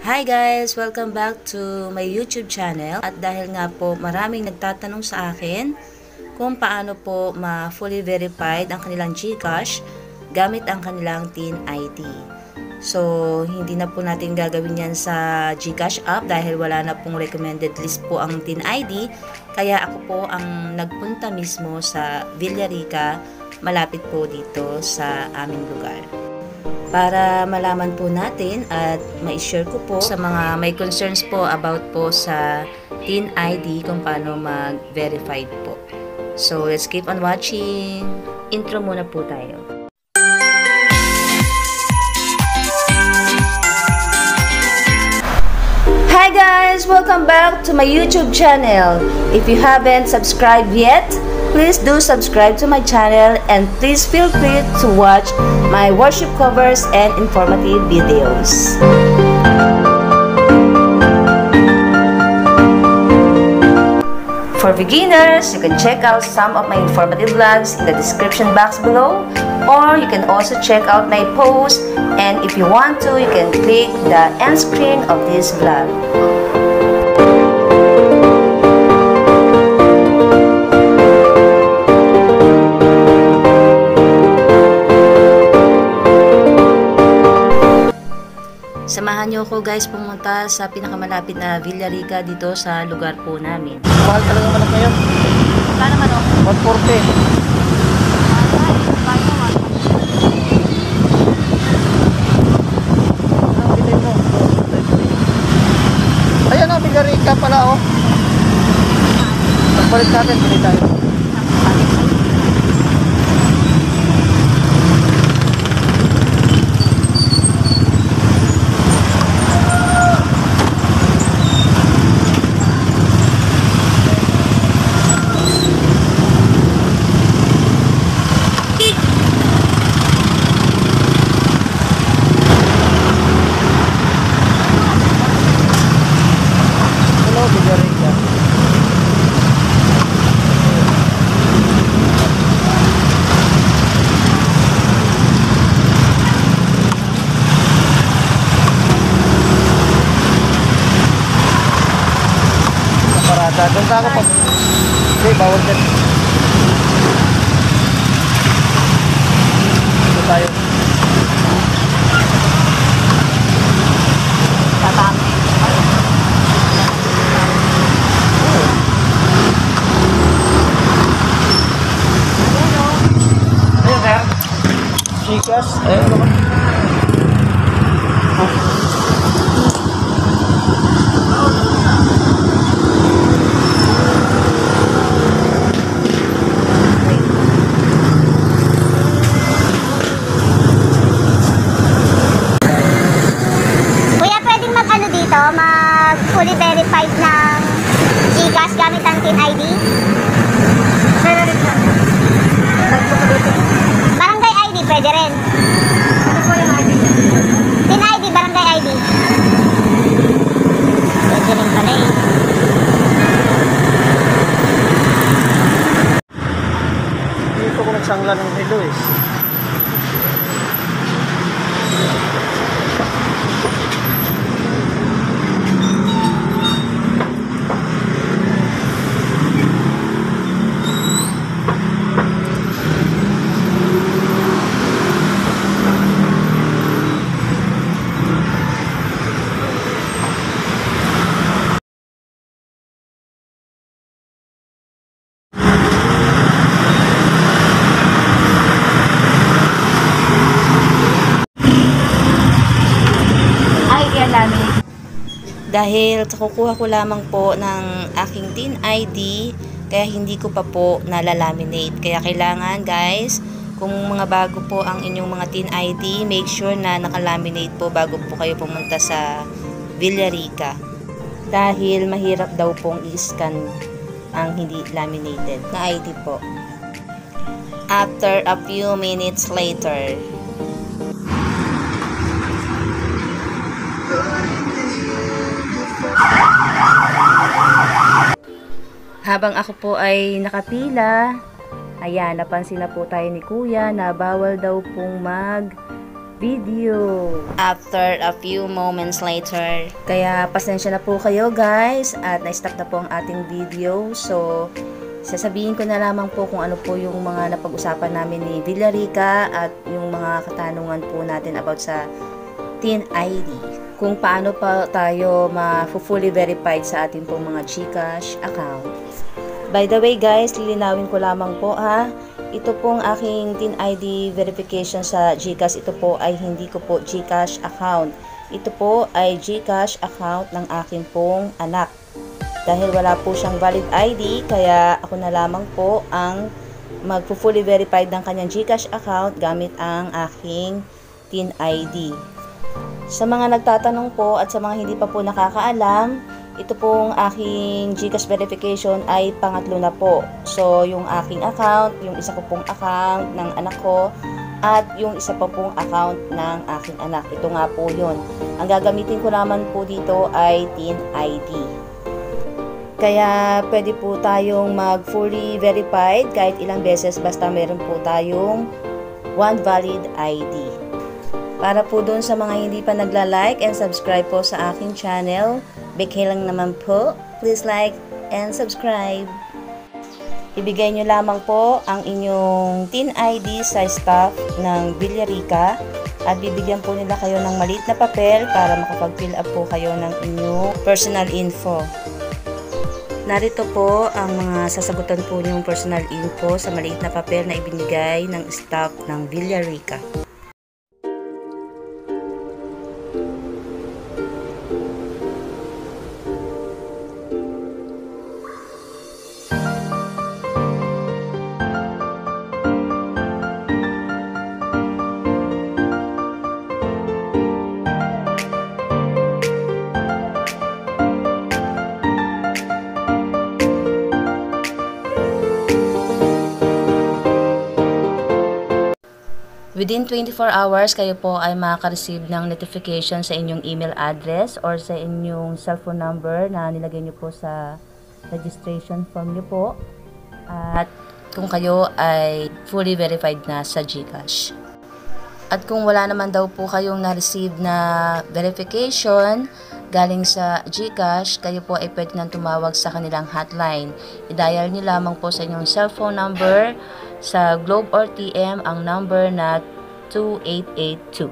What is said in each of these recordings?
Hi guys! Welcome back to my YouTube channel. At dahil nga po maraming nagtatanong sa akin kung paano po ma-fully verified ang kanilang GCash gamit ang kanilang TIN ID. So, hindi na po natin gagawin yan sa GCash app dahil wala na pong recommended list po ang TIN ID. Kaya ako po ang nagpunta mismo sa Villarica, malapit po dito sa aming lugar. Para malaman po natin at ma-share ko po sa mga may concerns po about po sa TIN ID kung paano mag-verified po. So, let's keep on watching. Intro muna po tayo. Hi guys! Welcome back to my YouTube channel. If you haven't subscribed yet, please do subscribe to my channel and please feel free to watch my worship covers and informative videos. For beginners, you can check out some of my informative vlogs in the description box below, or you can also check out my posts, and if you want to, you can click the end screen of this vlog. Samahan niyo ako guys pumunta sa pinakamalapit na Villarica dito sa lugar po namin. Mahal talaga manok ngayon. Wala naman o. 140. Ayan o, Villarica pala o. Pagbalik natin, bili tayo. Doon ka ako pag... Okay, bawal din. Dito tayo. Tatami. Ayun, sir. GCash. Ayun, ano ba? Mag-fully verified ng GCash gamit ang TIN ID? Barangay ID, pwede rin. Ano po yung ID? TIN ID, barangay ID. Pwede rin pala eh. Dito ko nagsangla ng hilo eh. Dahil kukuha ko lamang po ng aking TIN ID, kaya hindi ko pa po nalalaminate. Kaya kailangan guys, kung mga bago po ang inyong mga TIN ID, make sure na nakalaminate po bago po kayo pumunta sa Villarica. Dahil mahirap daw pong i-scan ang hindi laminated na ID po. After a few minutes later, habang ako po ay nakapila, ayan, napansin na po tayo ni Kuya na bawal daw pong video after a few moments later. Kaya pasensya na po kayo guys at na-stop na po ang ating video. So sasabihin ko na lamang po kung ano po yung mga napag-usapan namin ni Villarica at yung mga katanungan po natin about sa Teen ID. Kung paano pa tayo ma-fully verified sa ating pong mga GCash account. By the way guys, lilinawin ko lamang po ha. Ito pong aking Teen ID verification sa GCash, ito po ay hindi ko po GCash account. Ito po ay GCash account ng aking pong anak. Dahil wala po siyang valid ID, kaya ako na lamang po ang magpo-fully verified ng kanyang GCash account gamit ang aking Teen ID. Sa mga nagtatanong po at sa mga hindi pa po nakakaalam, ito pong aking GCash verification ay pangatlo na po. So, yung aking account, yung isa ko pong account ng anak ko, at yung isa pa pong account ng aking anak. Ito nga po yun. Ang gagamitin ko naman po dito ay Teen ID. Kaya pwede po tayong mag-fully verified kahit ilang beses basta meron po tayong one valid ID. Para po doon sa mga hindi pa nagla-like and subscribe po sa aking channel, bigay lang naman po, please like and subscribe. Ibigay nyo lamang po ang inyong Teen ID sa staff ng Villarica at bibigyan po nila kayo ng maliit na papel para makapag-fill up po kayo ng inyong personal info. Narito po ang mga sasagutan po niyong personal info sa maliit na papel na ibinigay ng staff ng Villarica. Within 24 hours, kayo po ay makaka-receive ng notification sa inyong email address or sa inyong cellphone number na nilagay nyo po sa registration form nyo po. At kung kayo ay fully verified na sa GCash. At kung wala naman daw po kayong na-receive na verification galing sa GCash, kayo po ay pwede nang tumawag sa kanilang hotline. I-dial nyo lamang po sa inyong cellphone number sa Globe or TM ang number na 2882.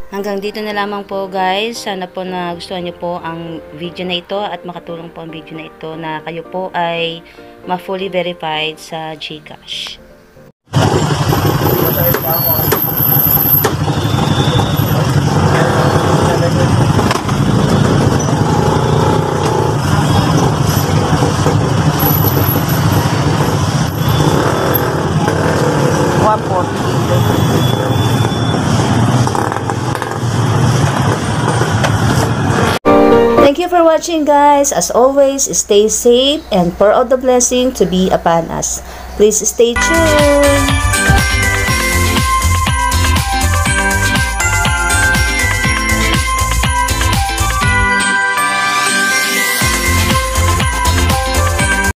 Hanggang dito na lamang po guys. Sana po na gustuhan nyo po ang video na ito at makatulong po ang video na ito na kayo po ay ma-fully verified sa GCash. Thank you for watching guys. As always, stay safe and pour out the blessing to be upon us. Please stay tuned.